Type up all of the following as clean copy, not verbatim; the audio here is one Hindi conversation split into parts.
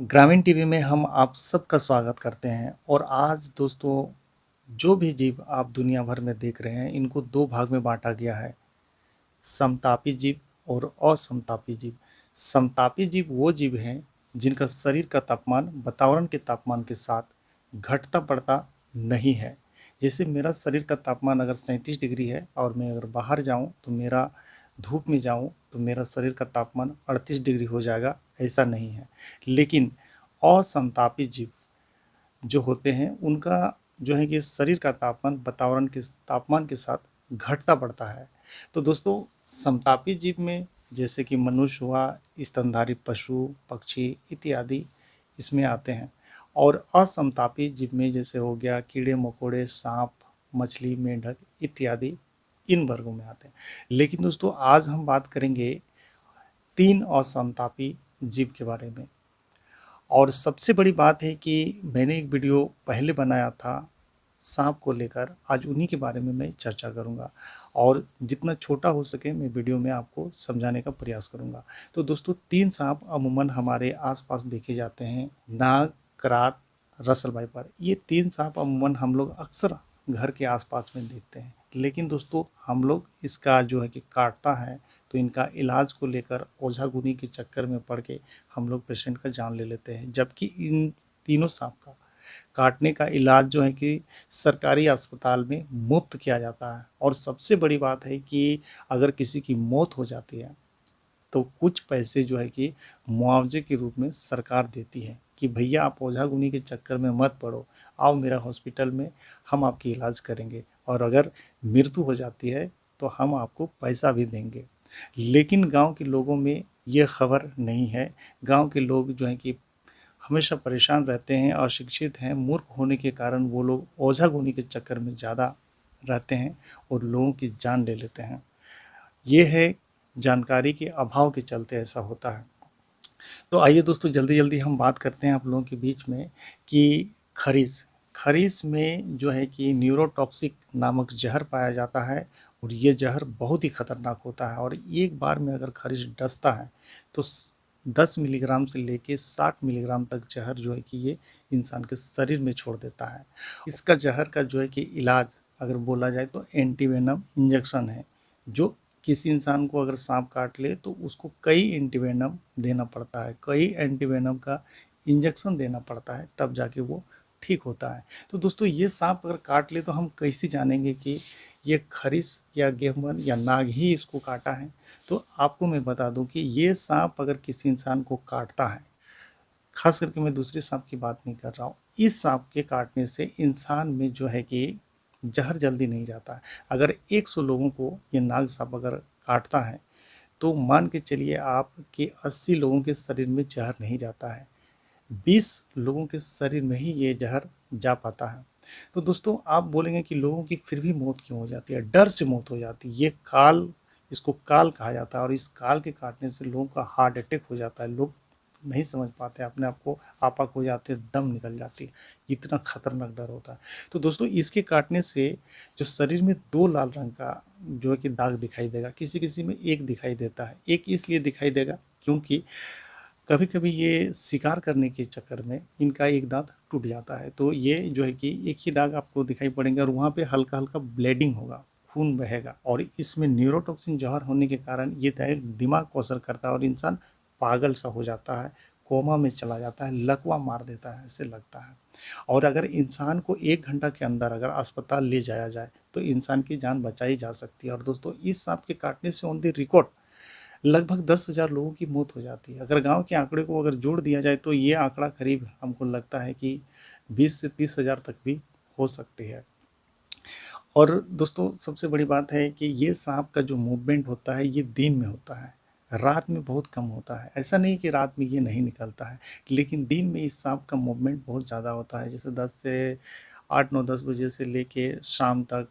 ग्रामीण टीवी में हम आप सबका स्वागत करते हैं और आज दोस्तों जो भी जीव आप दुनिया भर में देख रहे हैं इनको दो भाग में बांटा गया है। समतापी जीव और असमतापी जीव। समतापी जीव वो जीव हैं जिनका शरीर का तापमान वातावरण के तापमान के साथ घटता बढ़ता नहीं है। जैसे मेरा शरीर का तापमान अगर 37 डिग्री है और मैं अगर बाहर जाऊं तो मेरा धूप में जाऊं तो मेरा शरीर का तापमान 38 डिग्री हो जाएगा, ऐसा नहीं है। लेकिन असमतापी जीव जो होते हैं उनका जो है कि शरीर का तापमान वातावरण के तापमान के साथ घटता बढ़ता है। तो दोस्तों समतापी जीव में जैसे कि मनुष्य हुआ, स्तनधारी पशु पक्षी इत्यादि इसमें आते हैं। और असमतापी जीव में जैसे हो गया कीड़े मकोड़े सांप मछली मेंढक इत्यादि इन वर्गों में आते हैं। लेकिन दोस्तों आज हम बात करेंगे तीन असमतापी जीव के बारे में। और सबसे बड़ी बात है कि मैंने एक वीडियो पहले बनाया था सांप को लेकर, आज उन्हीं के बारे में मैं चर्चा करूंगा और जितना छोटा हो सके मैं वीडियो में आपको समझाने का प्रयास करूंगा। तो दोस्तों तीन सांप अमूमन हमारे आसपास देखे जाते हैं, नाग करात रसल वाइपर। ये तीन सांप अमूमन हम लोग अक्सर घर के आसपास में देखते हैं। लेकिन दोस्तों हम लोग इसका जो है कि काटता है तो इनका इलाज को लेकर ओझा गुनी के चक्कर में पड़ के हम लोग पेशेंट का जान ले लेते हैं, जबकि इन तीनों सांप का काटने का इलाज जो है कि सरकारी अस्पताल में मुफ्त किया जाता है। और सबसे बड़ी बात है कि अगर किसी की मौत हो जाती है तो कुछ पैसे जो है कि मुआवजे के रूप में सरकार देती है कि भैया आप ओझा गुनी के चक्कर में मत पड़ो, आओ मेरा हॉस्पिटल में, हम आपकी इलाज करेंगे और अगर मृत्यु हो जाती है तो हम आपको पैसा भी देंगे। लेकिन गांव के लोगों में ये खबर नहीं है। गांव के लोग जो हैं कि हमेशा परेशान रहते हैं, अशिक्षित हैं, मूर्ख होने के कारण वो लोग ओझा गुनी के चक्कर में ज़्यादा रहते हैं और लोगों की जान ले लेते हैं। ये है जानकारी के अभाव के चलते ऐसा होता है। तो आइए दोस्तों जल्दी जल्दी हम बात करते हैं आप लोगों के बीच में कि खरीज खरीज में जो है कि न्यूरोटॉक्सिक नामक जहर पाया जाता है। और ये जहर बहुत ही खतरनाक होता है और एक बार में अगर खरीज डसता है तो 10 मिलीग्राम से लेके 60 मिलीग्राम तक जहर जो है कि ये इंसान के शरीर में छोड़ देता है। इसका जहर का जो है कि इलाज अगर बोला जाए तो एंटीवेनम इंजेक्शन है, जो किसी इंसान को अगर सांप काट ले तो उसको कई एंटीवेनम देना पड़ता है, कई एंटीवेनम का इंजेक्शन देना पड़ता है, तब जाके वो ठीक होता है। तो दोस्तों ये सांप अगर काट ले तो हम कैसे जानेंगे कि ये खरीस या गेहूं या नाग ही इसको काटा है। तो आपको मैं बता दूं कि ये सांप अगर किसी इंसान को काटता है, खास करके मैं दूसरे सांप की बात नहीं कर रहा हूँ, इस सांप के काटने से इंसान में जो है कि जहर जल्दी नहीं जाता है। अगर 100 लोगों को ये नाग सांप अगर काटता है तो मान के चलिए आप कि 80 लोगों के शरीर में जहर नहीं जाता है, 20 लोगों के शरीर में ही ये जहर जा पाता है। तो दोस्तों आप बोलेंगे कि लोगों की फिर भी मौत क्यों हो जाती है, डर से मौत हो जाती है। ये काल, इसको काल कहा जाता है और इस काल के काटने से लोगों का हार्ट अटैक हो जाता है। लोग नहीं समझ पाते, अपने आप को आपा खो जाते हैं, दम निकल जाती है, इतना खतरनाक डर होता है। तो दोस्तों इसके काटने से जो शरीर में दो लाल रंग का जो है कि दाग दिखाई देगा, किसी किसी में एक दिखाई देता है। एक इसलिए दिखाई देगा क्योंकि कभी कभी ये शिकार करने के चक्कर में इनका एक दांत टूट जाता है, तो ये जो है कि एक ही दाग आपको दिखाई पड़ेंगे और वहाँ पे हल्का हल्का ब्लीडिंग होगा, खून बहेगा। और इसमें न्यूरोटॉक्सिन जहर होने के कारण ये दिमाग को असर करता है और इंसान पागल सा हो जाता है, कोमा में चला जाता है, लकवा मार देता है ऐसे लगता है। और अगर इंसान को 1 घंटा के अंदर अगर अस्पताल ले जाया जाए तो इंसान की जान बचाई जा सकती है। और दोस्तों इस सांप के काटने से ऑन द रिकॉर्ड लगभग 10,000 लोगों की मौत हो जाती है। अगर गांव के आंकड़े को अगर जोड़ दिया जाए तो ये आंकड़ा करीब हमको लगता है कि 20 से 30,000 तक भी हो सकती है। और दोस्तों सबसे बड़ी बात है कि ये सांप का जो मूवमेंट होता है ये दिन में होता है, रात में बहुत कम होता है। ऐसा नहीं कि रात में ये नहीं निकलता है, लेकिन दिन में इस सांप का मूवमेंट बहुत ज़्यादा होता है। जैसे 10 से 8 9 10 बजे से लेके शाम तक,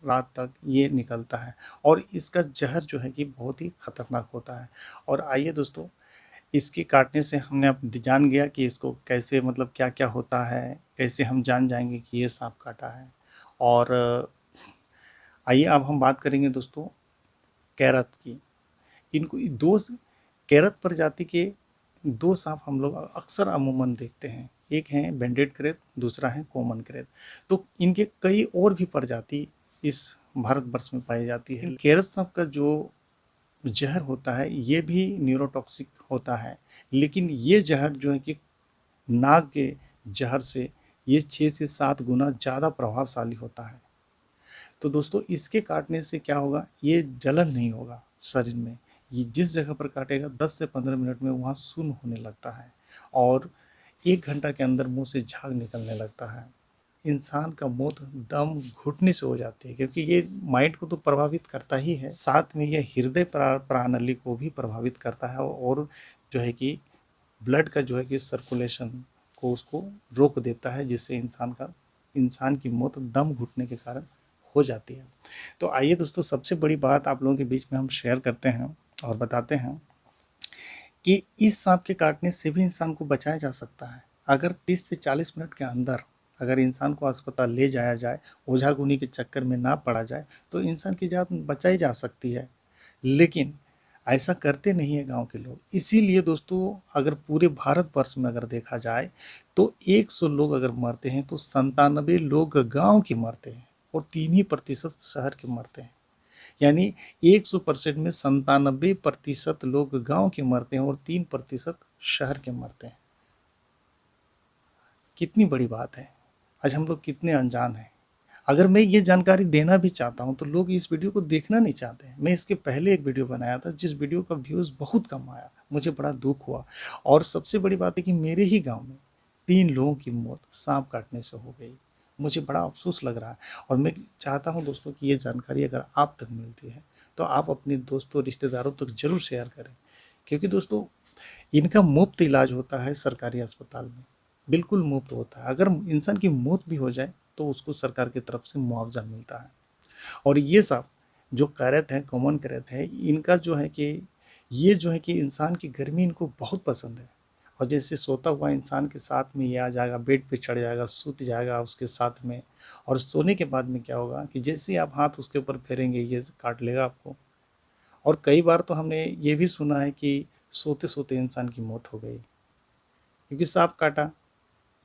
रात तक ये निकलता है। और इसका जहर जो है कि बहुत ही खतरनाक होता है। और आइए दोस्तों इसके काटने से हमने अब जान गया कि इसको कैसे, मतलब क्या क्या होता है, कैसे हम जान जाएंगे कि ये सांप काटा है। और आइए अब हम बात करेंगे दोस्तों कैरत की। इनको दो कैरत प्रजाति के दो सांप हम लोग अक्सर अमूमन देखते हैं, एक है बैंडेड क्रेत, दूसरा है कॉमन क्रेत। तो इनके कई और भी प्रजाति इस भारतवर्ष में पाई जाती है। केरस सांप का जो जहर होता है ये भी न्यूरोटॉक्सिक होता है, लेकिन ये जहर जो है कि नाग के जहर से ये 6 से 7 गुना ज़्यादा प्रभावशाली होता है। तो दोस्तों इसके काटने से क्या होगा, ये जलन नहीं होगा शरीर में, ये जिस जगह पर काटेगा 10 से 15 मिनट में वहाँ सुन्न होने लगता है और 1 घंटा के अंदर मुंह से झाग निकलने लगता है। इंसान का मौत दम घुटने से हो जाती है, क्योंकि ये माइंड को तो प्रभावित करता ही है, साथ में ये हृदय प्रणाली को भी प्रभावित करता है और जो है कि ब्लड का जो है कि सर्कुलेशन को उसको रोक देता है, जिससे इंसान की मौत दम घुटने के कारण हो जाती है। तो आइए दोस्तों, सबसे बड़ी बात आप लोगों के बीच में हम शेयर करते हैं और बताते हैं कि इस सांप के काटने से भी इंसान को बचाया जा सकता है। अगर 30 से 40 मिनट के अंदर अगर इंसान को अस्पताल ले जाया जाए, ओझागुनी के चक्कर में ना पड़ा जाए, तो इंसान की जान बचाई जा सकती है। लेकिन ऐसा करते नहीं है गांव के लोग। इसीलिए दोस्तों, अगर पूरे भारतवर्ष में अगर देखा जाए तो 100 लोग अगर मरते हैं तो 97 लोग गांव के मरते हैं और 3% शहर के मरते हैं। यानी 100% में 97% लोग गांव के मरते हैं और 3% शहर के मरते हैं। कितनी बड़ी बात है, आज हम लोग कितने अनजान हैं। अगर मैं ये जानकारी देना भी चाहता हूं तो लोग इस वीडियो को देखना नहीं चाहते हैं। मैं इसके पहले एक वीडियो बनाया था जिस वीडियो का व्यूज़ बहुत कम आया, मुझे बड़ा दुख हुआ। और सबसे बड़ी बात है कि मेरे ही गांव में 3 लोगों की मौत सांप काटने से हो गई। मुझे बड़ा अफसोस लग रहा है और मैं चाहता हूं दोस्तों कि ये जानकारी अगर आप तक मिलती है तो आप अपने दोस्तों रिश्तेदारों तक जरूर शेयर करें, क्योंकि दोस्तों इनका मुफ्त इलाज होता है सरकारी अस्पताल में, बिल्कुल मुफ्त होता है। अगर इंसान की मौत भी हो जाए तो उसको सरकार की तरफ से मुआवजा मिलता है। और ये सब जो कैरेट है, कॉमन कैरेट है, इनका जो है कि ये जो है कि इंसान की गर्मी इनको बहुत पसंद है। और जैसे सोता हुआ इंसान के साथ में ये आ जाएगा, बेड पे चढ़ जाएगा, सूत जाएगा उसके साथ में, और सोने के बाद में क्या होगा कि जैसे ही आप हाथ उसके ऊपर फेरेंगे ये काट लेगा आपको। और कई बार तो हमने ये भी सुना है कि सोते सोते इंसान की मौत हो गई क्योंकि सांप काटा,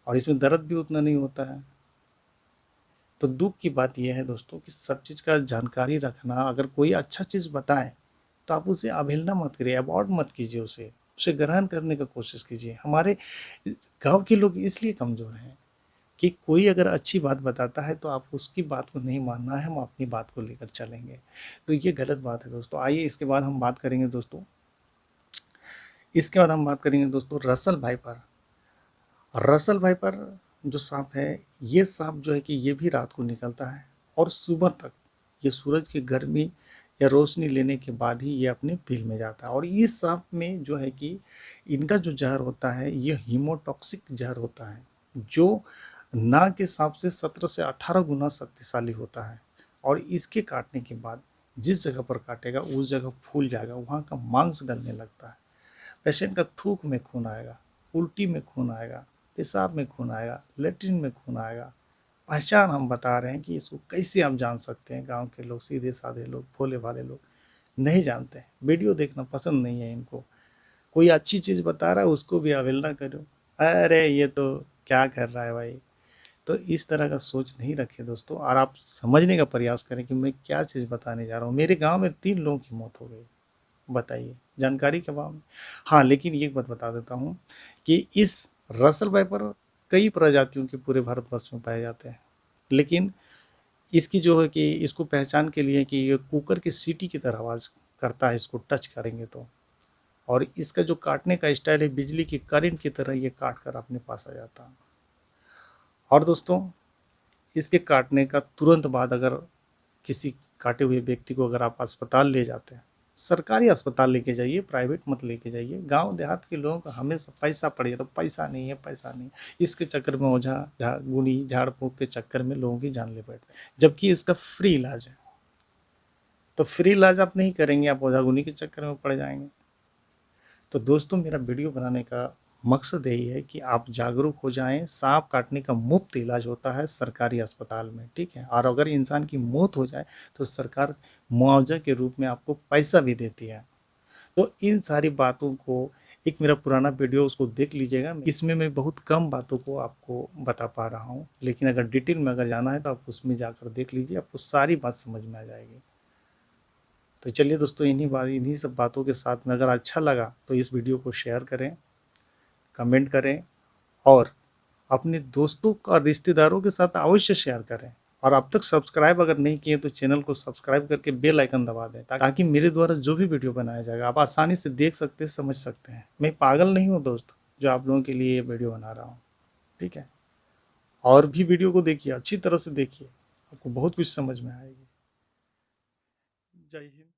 और इसमें दर्द भी उतना नहीं होता है। तो दुख की बात यह है दोस्तों कि सब चीज़ का जानकारी रखना, अगर कोई अच्छा चीज़ बताए तो आप उसे अवहेलना मत करिए, अवॉइड मत कीजिए, उसे ग्रहण करने का कोशिश कीजिए। हमारे गांव के लोग इसलिए कमज़ोर हैं कि कोई अगर अच्छी बात बताता है तो आप उसकी बात को नहीं मानना है, हम अपनी बात को लेकर चलेंगे। तो ये गलत बात है दोस्तों। आइए इसके बाद हम बात करेंगे दोस्तों रसल भाइपर। रसल भाइपर जो सांप है, ये सांप जो है कि ये भी रात को निकलता है और सुबह तक ये सूरज की गर्मी या रोशनी लेने के बाद ही ये अपने बिल में जाता है। और इस सांप में जो है कि इनका जो जहर होता है ये हीमोटॉक्सिक जहर होता है, जो नाग के सांप से 17 से 18 गुना शक्तिशाली होता है। और इसके काटने के बाद जिस जगह पर काटेगा उस जगह फूल जाएगा, वहाँ का मांस गलने लगता है, पेशेंट का थूक में खून आएगा, उल्टी में खून आएगा, पेशाब में खून आएगा, लेटरिन में खून आएगा। पहचान हम बता रहे हैं कि इसको कैसे आप जान सकते हैं। गांव के लोग, सीधे साधे लोग, भोले भाले लोग नहीं जानते हैं, वीडियो देखना पसंद नहीं है इनको। कोई अच्छी चीज़ बता रहा है उसको भी अवहेलना करो, अरे ये तो क्या कर रहा है भाई। तो इस तरह का सोच नहीं रखें दोस्तों, और आप समझने का प्रयास करें कि मैं क्या चीज़ बताने जा रहा हूँ। मेरे गाँव में 3 लोगों की मौत हो गई, बताइए जानकारी के अभाव में। हाँ, लेकिन ये बात बता देता हूँ कि इस रसल वाइपर कई प्रजातियों के पूरे भारतवर्ष में पाए जाते हैं, लेकिन इसकी जो है कि इसको पहचान के लिए कि ये कुकर की सीटी की तरह आवाज़ करता है इसको टच करेंगे तो। और इसका जो काटने का स्टाइल है बिजली की करंट की तरह ये काट कर अपने पास आ जाता है। और दोस्तों इसके काटने का तुरंत बाद अगर किसी काटे हुए व्यक्ति को अगर आप अस्पताल ले जाते हैं, सरकारी अस्पताल लेके जाइए, प्राइवेट मत लेके जाइए। गांव देहात के लोगों का हमेशा पैसा पड़ जाता, पैसा नहीं है, पैसा नहीं, इसके चक्कर में ओझा गुनी झाड़ फूक के चक्कर में लोगों की जान ले बैठते, जबकि इसका फ्री इलाज है। तो फ्री इलाज आप नहीं करेंगे, आप ओझा गुनी के चक्कर में पड़ जाएंगे। तो दोस्तों मेरा वीडियो बनाने का मकसद यही है कि आप जागरूक हो जाएं। सांप काटने का मुफ्त इलाज होता है सरकारी अस्पताल में, ठीक है। और अगर इंसान की मौत हो जाए तो सरकार मुआवजा के रूप में आपको पैसा भी देती है। तो इन सारी बातों को एक मेरा पुराना वीडियो उसको देख लीजिएगा। इसमें मैं बहुत कम बातों को आपको बता पा रहा हूँ, लेकिन अगर डिटेल में अगर जाना है तो आप उसमें जाकर देख लीजिए, आपको सारी बात समझ में आ जाएगी। तो चलिए दोस्तों, इन्हीं सब बातों के साथ में अगर अच्छा लगा तो इस वीडियो को शेयर करें, कमेंट करें और अपने दोस्तों और रिश्तेदारों के साथ अवश्य शेयर करें। और अब तक सब्सक्राइब अगर नहीं किए तो चैनल को सब्सक्राइब करके बेल आइकन दबा दें, ताकि मेरे द्वारा जो भी वीडियो बनाया जाएगा आप आसानी से देख सकते हैं, समझ सकते हैं। मैं पागल नहीं हूँ दोस्त जो आप लोगों के लिए ये वीडियो बना रहा हूँ। ठीक है, और भी वीडियो को देखिए, अच्छी तरह से देखिए, आपको बहुत कुछ समझ में आएगी। जय हिंद।